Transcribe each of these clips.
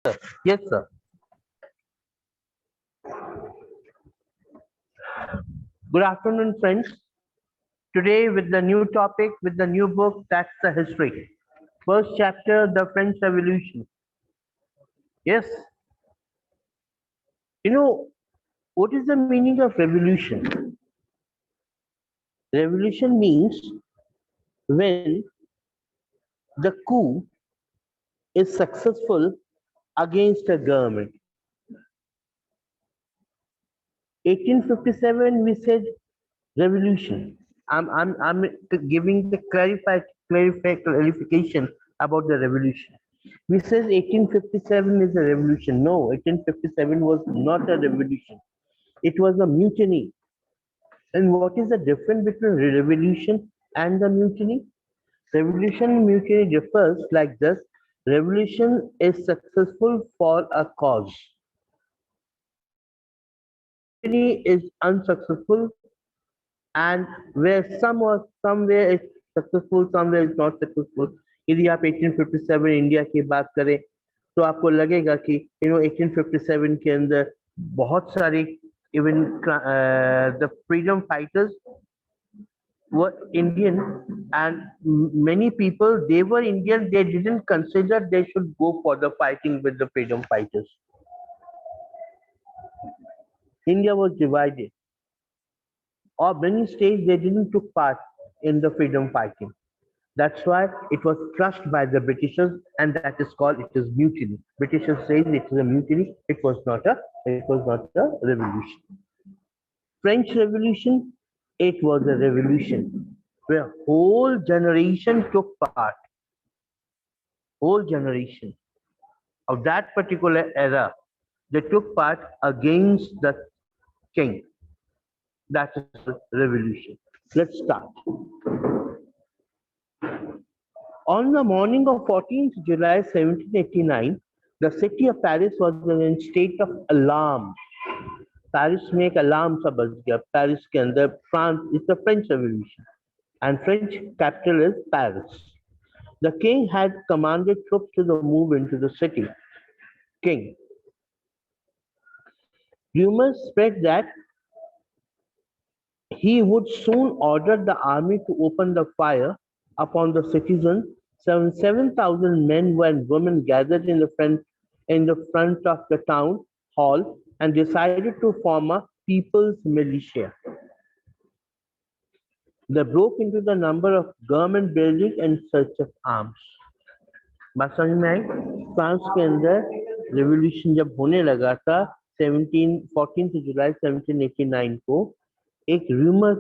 Yes, sir. Good afternoon, friends. Today, with the new topic, with the new book, that's the history. First chapter, the French Revolution. Yes, you know, what is the meaning of revolution? Revolution means when the coup is successful against a government. 1857, we said revolution. I'm giving the clarification about the revolution. We says 1857 is a revolution. No, 1857 was not a revolution. It was a mutiny. And what is the difference between revolution and the mutiny? Revolution and mutiny differs like this. Revolution is successful for a cause. Mutiny is unsuccessful and where some or somewhere it's successful, somewhere it's not successful. यदि आप 1857 India की बात करें तो आपको लगेगा कि 1857 के अंदर बहुत सारे even the freedom fighters were Indian and many people they were Indian. They didn't consider they should go for the fighting with the freedom fighters. India was divided, or many states they didn't took part in the freedom fighting. That's why it was crushed by the Britishers, and that is called it is mutiny. Britishers say it is a mutiny. It was not a revolution. French Revolution, it was a revolution where whole generation took part. Whole generation of that particular era, they took part against the king. That is revolution. Let's start. On the morning of 14th July 1789, the city of Paris was in a state of alarm. Paris में एक alarm सा बज गया Paris के अंदर France is the French revolution and French capital is Paris the king had commanded troops to move into the city. King. Rumors spread that he would soon order the army to open the fire upon the citizens. 7,000 men and women gathered in the front of the town hall and decided to form a people's militia. They broke into the number of government buildings in search of arms. बात समझ में आई France के अंदर revolution जब होने लगा था 14 जुलाई 1789 को एक रूमर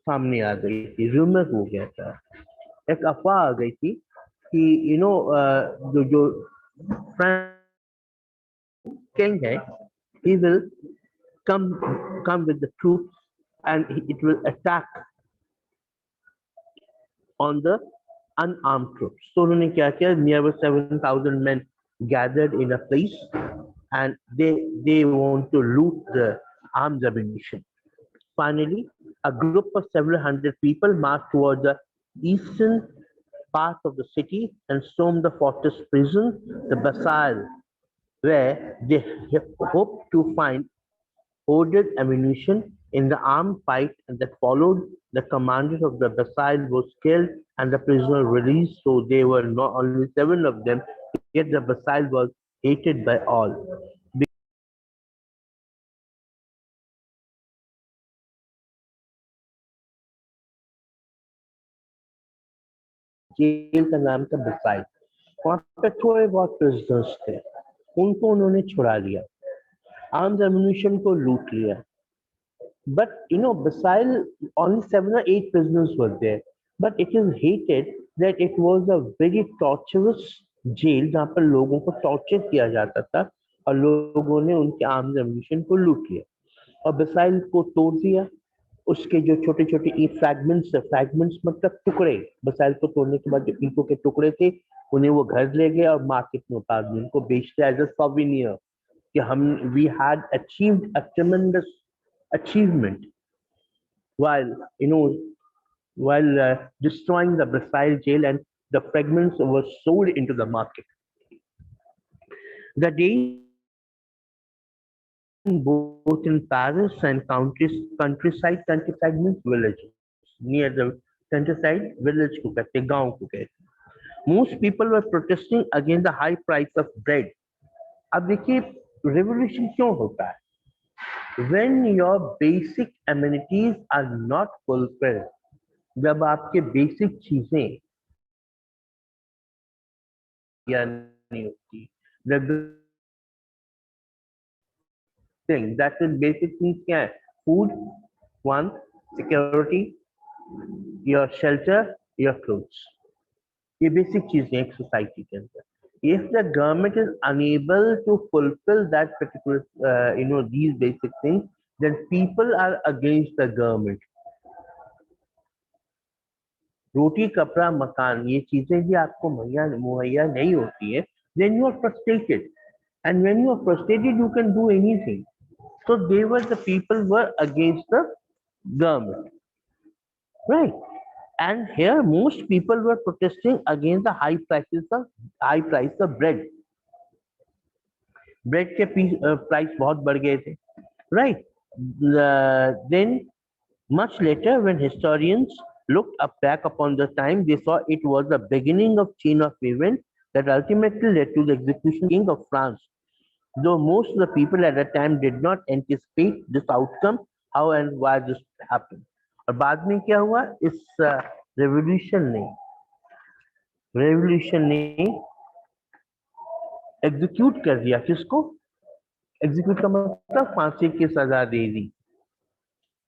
सामने आ गई थी रूमर हो गया था एक अफवाह आ गई थी कि जो किंग है he will come with the troops and it will attack on the unarmed troops. So उन्होंने क्या किया nearby 7,000 men gathered in a place and they want to loot the arms ammunition. Finally, a group of several hundred people marched toward the eastern part of the city and stormed the fortress prison, the Bastille, where they hoped to find hoarded ammunition. In the armed fight that followed, the commander of the Bastille was killed and the prisoner released. So there were not only 7 of them, yet the Bastille was hated by all. Jail का नाम था बसाइल वहां पे थोड़े बहुत prisoners थे उनको उन्होंने छुड़ा लिया आर्म्स एम्यूनिशन को लूट लिया but Basail only 7 or 8 prisoners were there but it is hated that it was a very torturous jail जहाँ पर लोगों को टॉर्चर किया जाता था और लोगों ने उनके आर्म्स एम्यूनिशन को लूट लिया और बसाइल को तोड़ दिया उसके जो छोटे छोटे ई फ्रैगमेंट्स मतलब टुकड़े बसाइल को तोड़ने के बाद जो ईंटों के टुकड़े थे उन्हें वो घर ले गए और मार्केट में उतार दिए उनको बेचते एज अ सॉविनियर कि हम we had achieved a tremendous achievement while you know destroying the Bastille jail and the fragments were sold into the market. The days both in Paris and countryside means villages. Near the countryside, village को कहते हैं, गांव को कहते हैं. Most people were protesting against the high price of bread. अब देखिए revolution क्यों होता है? When your basic amenities are not fulfilled, जब आपके बेसिक चीजें या नहीं होती, the thing that is basic things क्या है? Food, one, security, your shelter, your clothes. ये बेसिक चीजें एक सोसाइटी के अंदर. If the government is unable to fulfill that particular, these basic things, then people are against the government. रोटी कपड़ा मकान ये चीजें भी आपको मुहैया नहीं होती है, then you are frustrated, and when you are frustrated you can do anything. So they were the people were against the government, right? And here most people were protesting against the high price of bread. Bread के price बहुत बढ़ गए थे, right? Then much later, when historians looked back upon the time, they saw it was the beginning of chain of events that ultimately led to the execution of the King of France. Though most of the people at the time did not anticipate this outcome, how and why this happened. और बाद में क्या हुआ? इस revolution ने execute कर दिया. किसको? Execute का मतलब फांसी की सजा दे दी.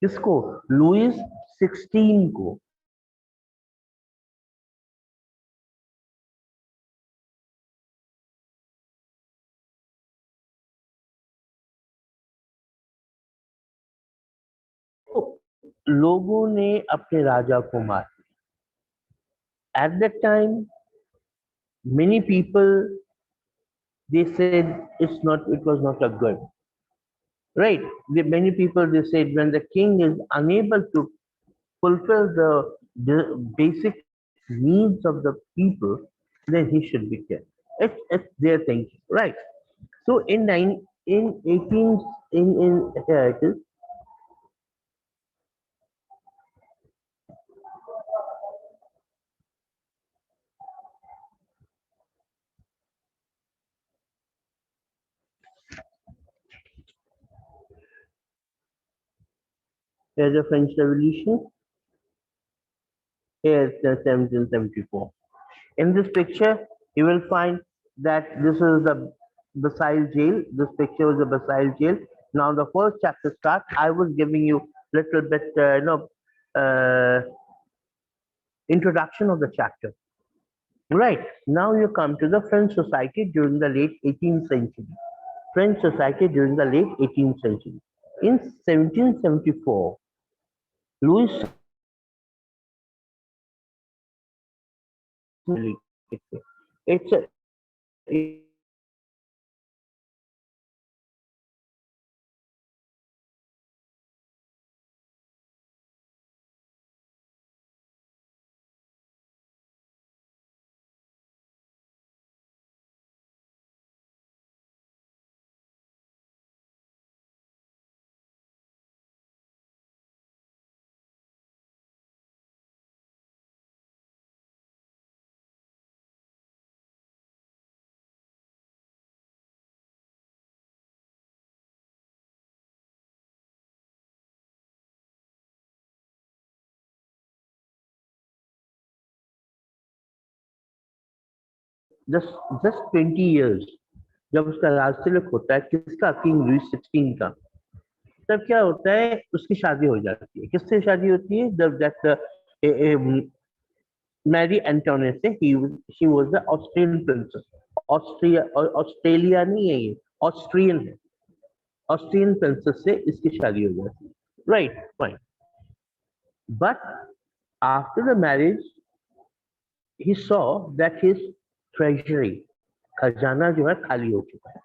किसको? लुइस 16 को. लोगों ने अपने राजा को मार दिया. At that time, many people they said it was not a good, right? Many people they said when the king is unable to fulfill the basic needs of the people, then he should be killed. It's their thinking, right? So in 18 in here it is. Here's the French Revolution. Here's the 1774. In this picture, you will find that this is the Bastille jail. This picture is the Bastille jail. Now the first chapter starts. I was giving you little bit, introduction of the chapter. Right. Now you come to the French society during the late 18th century. French society during the late 18th century. In 1774, Louis it's a just 20 years जब उसका राजतिलक होता है किसका king Louis 16 का तब क्या होता है उसकी शादी हो जाती है किससे शादी होती है जब दैट मैरी एंटोनेट से she was the Austrian princess Australia नहीं है ये ऑस्ट्रियन है ऑस्ट्रियन प्रिंसेस से इसकी शादी हो जाती है right fine but after the marriage he saw that his treasury खजाना जो है खाली हो चुका है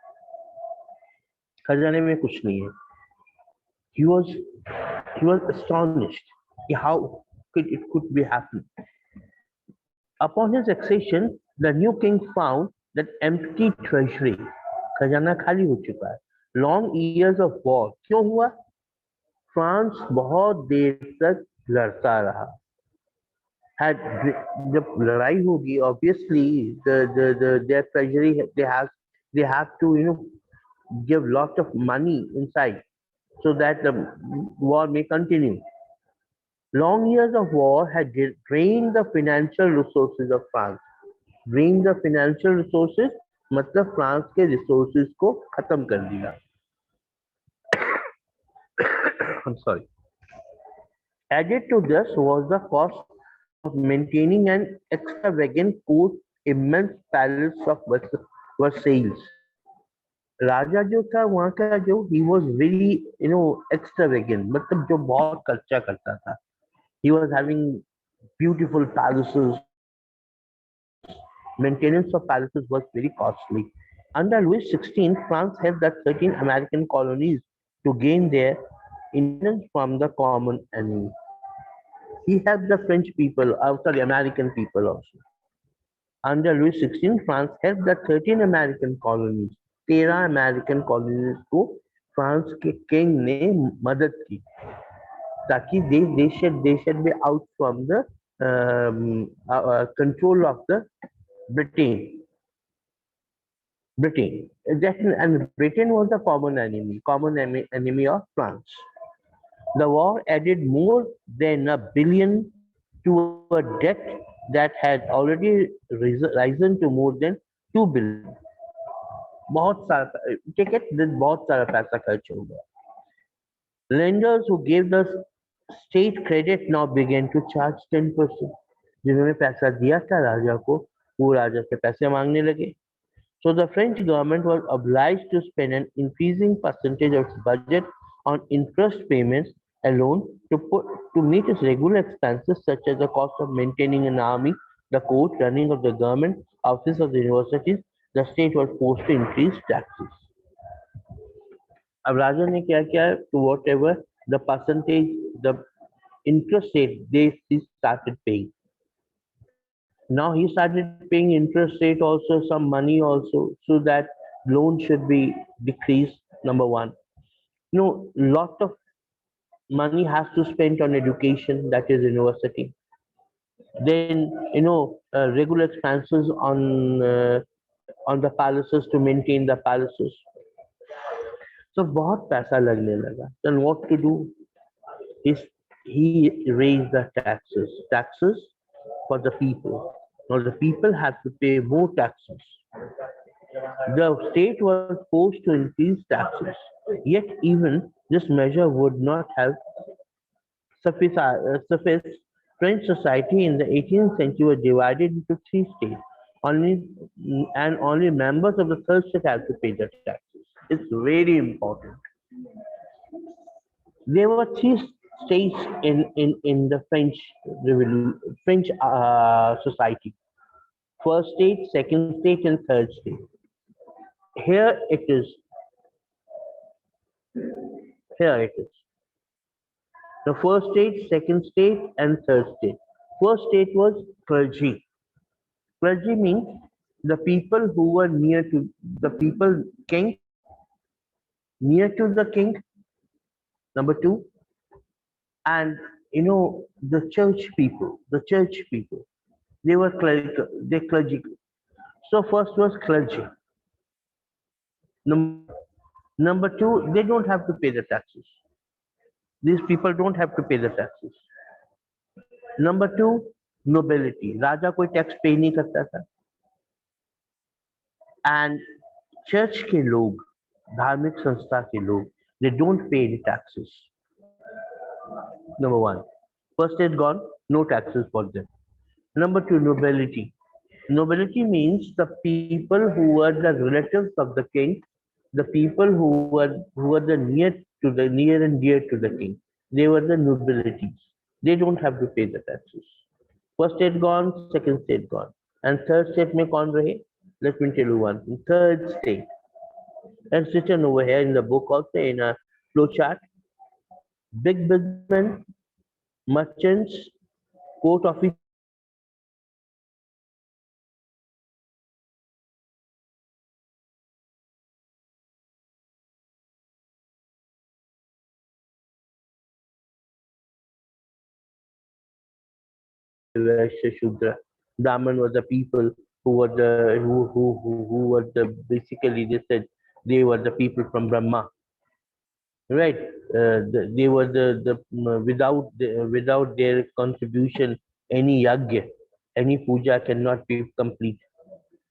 खजाने में कुछ नहीं है he was astonished how it could be happening. Upon his accession the new king found that empty treasury खजाना खाली हो चुका है। लॉन्ग ईयर्स ऑफ वॉर क्यों हुआ? फ्रांस बहुत देर तक लड़ता रहा। had जब लड़ाई होगी obviously their treasury they have to give lot of money inside so that the war may continue. Long years of war had drained the financial resources of France. Drained the financial resources मतलब France के resources को खत्म कर दिया. I'm sorry. Added to this was the cost of maintaining an extravagant court, immense palace of Versailles. राजा जो था वहाँ का जो he was very extravagant मतलब जो बहुत खर्चा करता था. He was having beautiful palaces. Maintenance of palaces was very costly. Under Louis XVI, France helped the 13 American colonies to gain their independence from the common enemy. He helped the French people, sorry, American people also. Under Louis XVI, France helped the 13 American colonies. 13 American colonies को France के king ने मदद की ताकि they should be out from the control of the Britain. And Britain was the common enemy of France. The war added more than $1 billion to a debt that had already risen to more than $2 billion. बहुत सारा ticket बहुत सारा पैसा खर्च हो गया. Lenders who gave the state credit now began to charge 10%. जिन्होंने पैसा दिया था राजा को वो राजा से पैसे मांगने लगे. So the French government was obliged to spend an increasing percentage of its budget on interest payments alone to meet its regular expenses such as the cost of maintaining an army, the court, running of the government, office of the universities. The state was forced to increase taxes. अब राजा ने क्या किया? To whatever the percentage, the interest rate he started paying. Now he started paying interest rate also, some money also, so that loan should be decreased. Number one, lot of money has to spend on education, that is university. Then regular expenses on the palaces to maintain the palaces. So बहुत पैसा लगने लगा. Then what to do? He raised the taxes for the people. Now the people have to pay more taxes. The state was forced to increase taxes. Yet even this measure would not have sufficed. French society in the 18th century was divided into three states. Only members of the third state have to pay the taxes. It's very important. There were three states in the French society. First state, second state, and third state. Here it is. Here it is. The first state, second state, and third state. First state was clergy. Clergy means the people who were near to the people king, near to the king. Number two, and the church people. They were clerical. They clergy. So first was clergy. Number two, they don't have to pay the taxes. These people don't have to pay the taxes. Number two, nobility. राजा कोई tax पे नहीं करता था. And church के लोग, धार्मिक संस्था के लोग, they don't pay any taxes. Number one, first is gone, no taxes for them. Number two, nobility. Nobility means the people who were the relatives of the king, the people who were the near and dear to the king. They were the nobilities. They don't have to pay the taxes. First state gone, second state gone, and third state में कौन रहे? Let me tell you one thing. Third state, as written over here in the book also in a flowchart. Big businessmen, merchants, court officers, Vaishya, Shudra. Brahman were the people who were the who were the basically they said they were the people from Brahma, right? They were without their contribution, any yagya, any puja cannot be complete.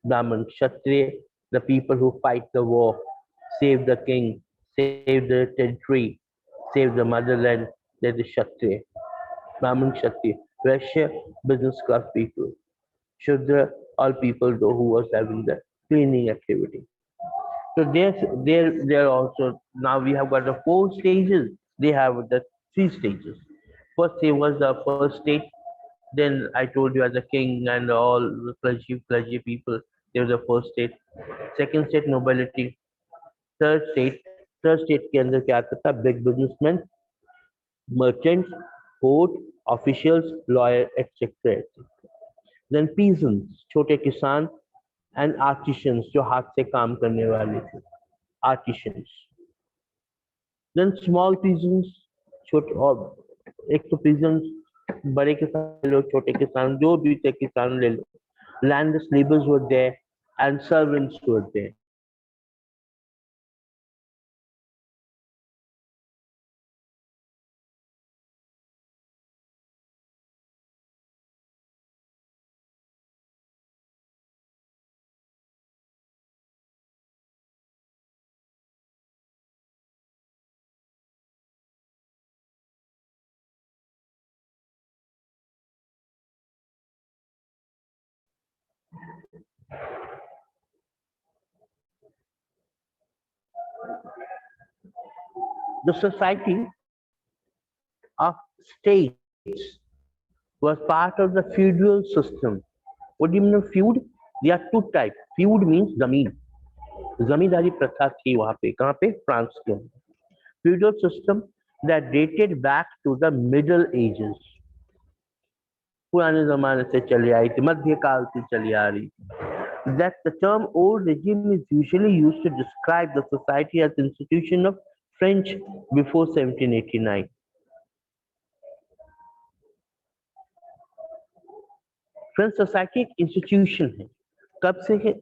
Brahman, Kshatriya, the people who fight the war, save the king, save the territory, save the motherland, they're the Kshatriya. Brahmin, Kshatriya. Vaishya, business class people. Shudra, all people who was having the cleaning activity. So there also now we have got the 4 stages. They have the 3 stages. First stage was the first stage. Then I told you as a king and all the clergy people. They were the first state. Second state nobility. Third state के अंदर क्या आता था? Big businessmen, merchants, court officials, lawyer, etc. Then peasants, छोटे किसान and artisans जो हाथ से काम करने वाले थे, artisans. Then small peasants, छोटे और एक तो peasants बड़े किसान ले लो, छोटे किसान जो भी थे किसान ले लो. Landless laborers were there and servants were there. The society of states was part of the feudal system. What do you mean of feud? There are 2 types. Feud means जमीन. जमींदारी प्रथा थी वहां पे. कहाँ पे? फ्रांस के अंदर. Feudal system that dated back to the Middle Ages. पुराने जमाने से चली आई थी, मध्यकाल से चली आ रही थी. That the term old regime is usually used to describe the society as institution of French before 1789. French society एक institution है. कब से है?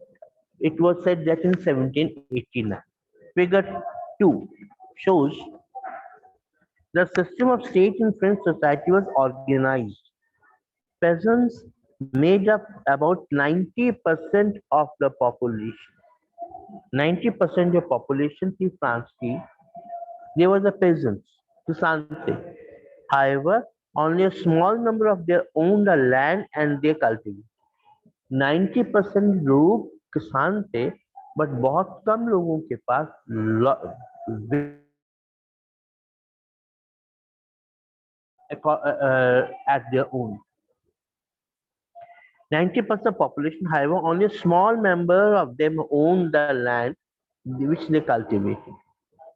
It was said that in 1789. Figure 2 shows the system of state in French society was organized. Peasants made up about 90% of the population. 90% of population थी France की. They were the peasants, किसान थे. However, only a small number of them owned the land and they cultivated. 90% लोग किसान थे, but बहुत कम लोगों के पास at their own. 90% population, however, only a small number of them owned the land which they cultivated.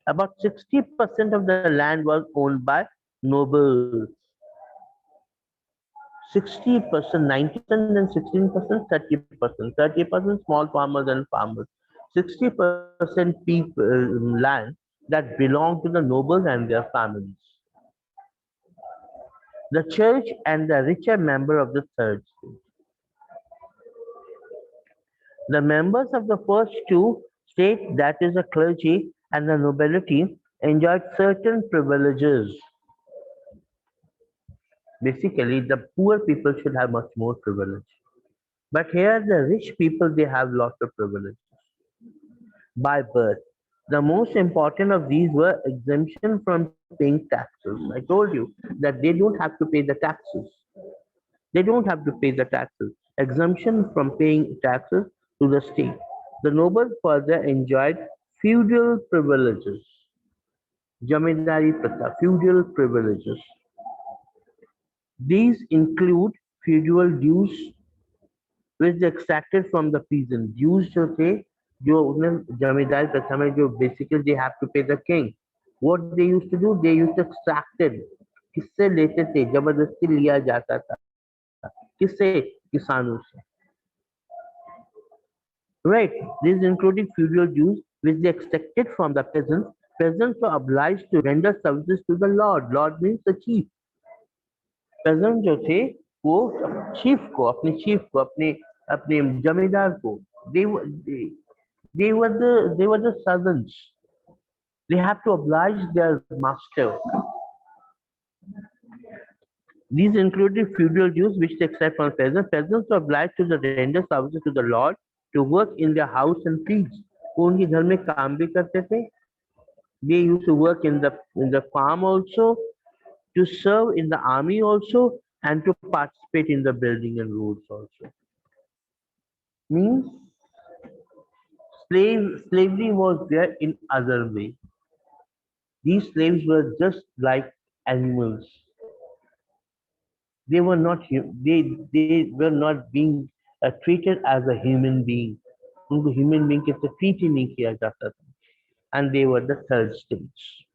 About 60% of the land was owned by nobles. 60%, 90% and 16%, 30%. 30% small farmers and farmers. 60% people land that belonged to the nobles and their families. The church and the richer member of the third state. The members of the first 2 states, that is the clergy and the nobility, enjoyed certain privileges. Basically, the poor people should have much more privilege. But here, the rich people, they have lots of privileges. By birth, the most important of these were exemption from paying taxes. I told you that they don't have to pay the taxes. They don't have to pay the taxes. Exemption from paying taxes to the state. The nobles further enjoyed feudal privileges. Jamindari pratha, feudal privileges. These include feudal dues, which they extracted from the peasant. Dues जो थे, जो उन्हें जमींदारी प्रथा में जो basically they have to pay the king. What they used to do? They used to extract it. किससे लेते थे? जबरदस्ती लिया जाता था. किससे? किसानों से. Right. These including feudal dues, which they extracted from the peasants. Peasants were obliged to render services to the lord. Lord means the chief. Peasants जो थे वो चीफ को अपने अपने जमींदार को, they were they were the servants. They have to oblige their master. These included feudal dues, which they accept from peasants. Peasants were obliged to render services to the lord, to work in their house and fields. वो उनके घर में काम भी करते थे. They used to work in the farm also, to serve in the army also, and to participate in the building and roads also. Means slavery was there in other way. These slaves were just like animals. They were not they were not being treated as a human being. उनको human being के से treat ही नहीं किया जाता था. And they were the third stage.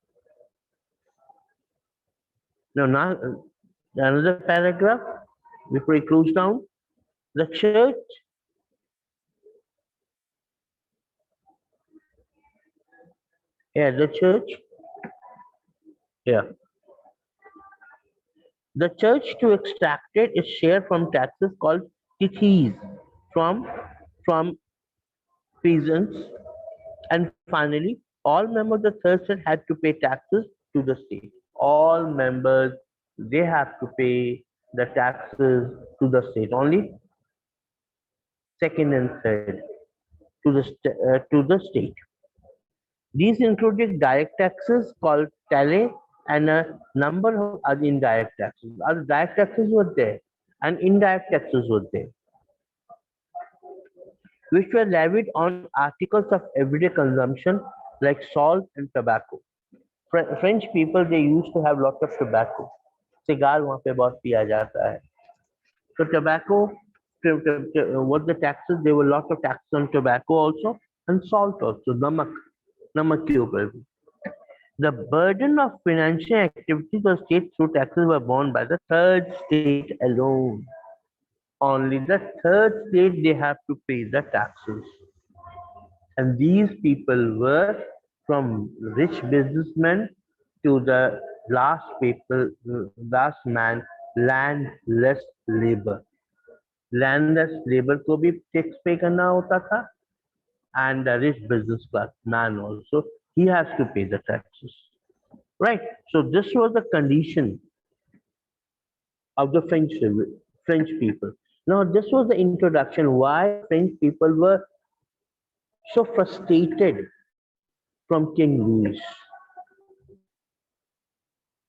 Now another paragraph before we close down. The church the church The church to extracted its share from taxes called tithes from peasants, and finally, all members of the third state had to pay taxes to the state. All members, they have to pay the taxes to the state. Only second and third to the state. These included direct taxes called tally and a number of other indirect taxes. Other direct taxes were there and indirect taxes were there, which were levied on articles of everyday consumption like salt and tobacco. French people, they used to have lots of tobacco. Cigar वहाँ पे बहुत पिया जाता है. So tobacco, what the taxes, there were lots of taxes on tobacco also and salt also, नमक के ऊपर भी. The burden of financial activities of state through taxes were borne by the third state alone. Only the third state, they have to pay the taxes. And these people were from rich businessmen to the last man, landless labor. Landless labor को भी tax pay करना होता था, and the rich business class man also, he has to pay the taxes. Right. So this was the condition of the French people. Now this was the introduction why French people were so frustrated from King Louis.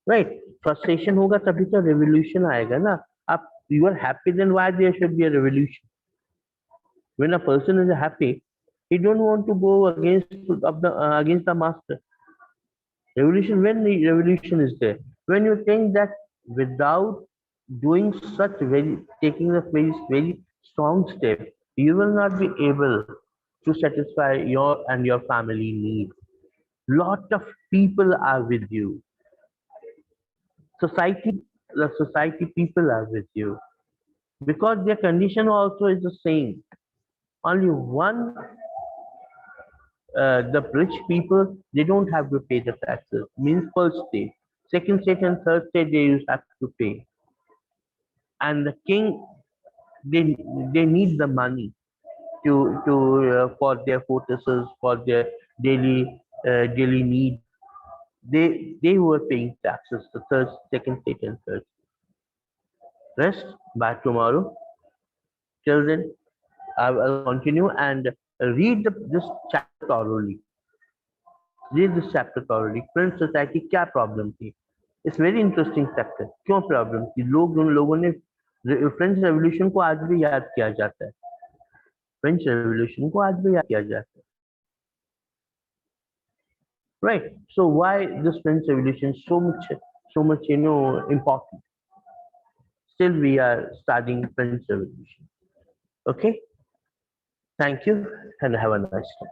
Right. Frustration होगा तभी तो revolution आएगा ना. आप you are happy, then why there should be a revolution? When a person is happy, he don't want to go against the master. Revolution, when the revolution is there, when you think that without doing taking a very strong step, you will not be able to satisfy your and your family needs. Lot of people are with you. The society people are with you because their condition also is the same. Only one, the rich people, they don't have to pay the taxes. Means first state, second state, and third state they have to pay. And the king, they need the money to for their fortresses, for their daily need. They were paying taxes. The second state, and third. Rest by tomorrow. Till then, I will continue and read this chapter thoroughly. Read this chapter thoroughly. French society क्या problem थी? It's very interesting chapter. क्यों problem थी? उन लोगों ने French revolution को आज भी याद किया जाता है. फ्रेंच रेवोल्यूशन को आज भी याद किया जाता है. Right. So why this French Revolution so much important? Still we are studying French Revolution. Okay. Thank you and have a nice day.